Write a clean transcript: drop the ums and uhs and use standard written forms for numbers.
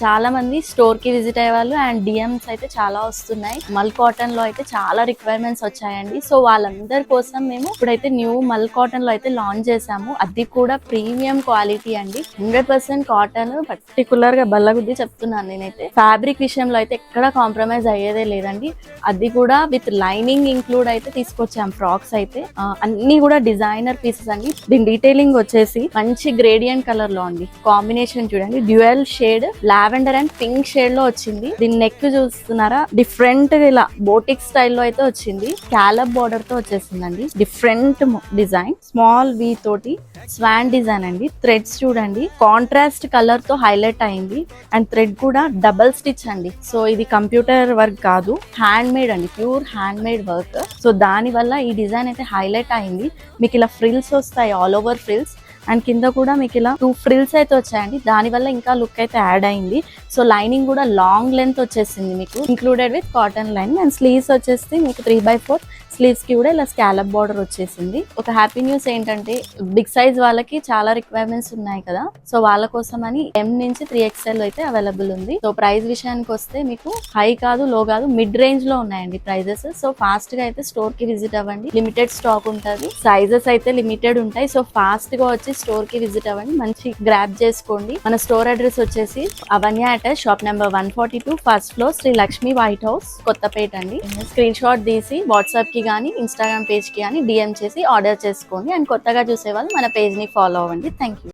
చాలా మంది స్టోర్ కి విజిట్ అయ్యే వాళ్ళు అండ్ డిఎంస్ అయితే చాలా వస్తున్నాయి. మల్ కాటన్ లో అయితే చాలా రిక్వైర్మెంట్స్ వచ్చాయండి. సో వాళ్ళందరి కోసం మేము ఇప్పుడైతే న్యూ మల్ కాటన్ లో అయితే లాంచ్ చేసాము. అది కూడా ప్రీమియం క్వాలిటీ అండి. 100% కాటన్. పర్టికులర్ గా బల్లగుద్ది చెప్తున్నాను నేనైతే. ఫ్యాబ్రిక్ విషయంలో అయితే ఎక్కడ కాంప్రమైజ్ అయ్యేదే లేదండి. అది కూడా విత్ లైనింగ్ ఇంక్లూడ్ అయితే తీసుకొచ్చాం. ఫ్రాక్స్ అయితే అన్ని కూడా డిజైనర్ పీసెస్ అండి. దీని డీటెయిలింగ్ వచ్చేసి మంచి గ్రేడియంట్ కలర్ లో అండి. కాంబినేషన్ చూడండి, dual shade lavender and pink shade లో వచ్చింది. దీని నెక్ చూస్తున్నారా, డిఫరెంట్ గా ఇలా బోటిక్ స్టైల్లో అయితే వచ్చింది. స్కాలప్ బోర్డర్ తో వచ్చేసిందండి. డిఫరెంట్ డిజైన్, స్మాల్ వి తోటి స్వాన్ డిజైన్ అండి. థ్రెడ్స్ చూడండి, కాంట్రాస్ట్ కలర్ తో హైలైట్ అయింది. అండ్ థ్రెడ్ కూడా డబల్ స్టిచ్ అండి. సో ఇది కంప్యూటర్ వర్క్ కాదు, హ్యాండ్ మేడ్ అండి, pure hand made work. So దాని వల్ల ఈ డిజైన్ అయితే హైలైట్ అయింది. మీకు ఇలా ఫ్రిల్స్ వస్తాయి, ఆల్ ఓవర్ ఫ్రిల్స్. అండ్ కింద కూడా మీకు ఇలా 2 ఫ్రిల్స్ అయితే వచ్చాయండి. దాని వల్ల ఇంకా లుక్ అయితే యాడ్ అయింది. సో లైనింగ్ కూడా లాంగ్ లెంత్ వచ్చేసింది మీకు, included with cotton lining. And sleeves వచ్చేసి మీకు 3/4 స్లీవ్స్ కి కూడా ఇలా స్కాలప్ బార్డర్ వచ్చేసింది. ఒక హ్యాపీ న్యూస్ ఏంటంటే బిగ్ సైజ్ వాళ్ళకి చాలా రిక్వైర్మెంట్స్ ఉన్నాయి కదా, సో వాళ్ళ కోసం అని M నుంచి 3XL అయితే అవైలబుల్ ఉంది. సో ప్రైస్ విషయానికి వస్తే మీకు హై కాదు, లో కాదు, మిడ్ రేంజ్ లో ఉన్నాయండి ప్రైజెస్. సో ఫాస్ట్ గా అయితే స్టోర్ కి విజిట్ అవ్వండి. లిమిటెడ్ స్టాక్ ఉంటుంది, సైజెస్ అయితే లిమిటెడ్ ఉంటాయి. సో ఫాస్ట్ గా వచ్చి స్టోర్ కి విజిట్ అవ్వండి, మంచి గ్రాప్ చేసుకోండి. మన స్టోర్ అడ్రస్ వచ్చేసి అవన్య attach, shop number 142, first floor, Shri Lakshmi White House, Kothapet అండి. స్క్రీన్ షాట్ తీసి వాట్సాప్ కి కానీ ఇన్స్టాగ్రామ్ పేజ్ కి కానీ DM చేసి ఆర్డర్ చేసుకోండి. అండ్ కొత్తగా చూసే వాళ్ళు మన పేజ్ ని ఫాలో అవ్వండి. Thank you.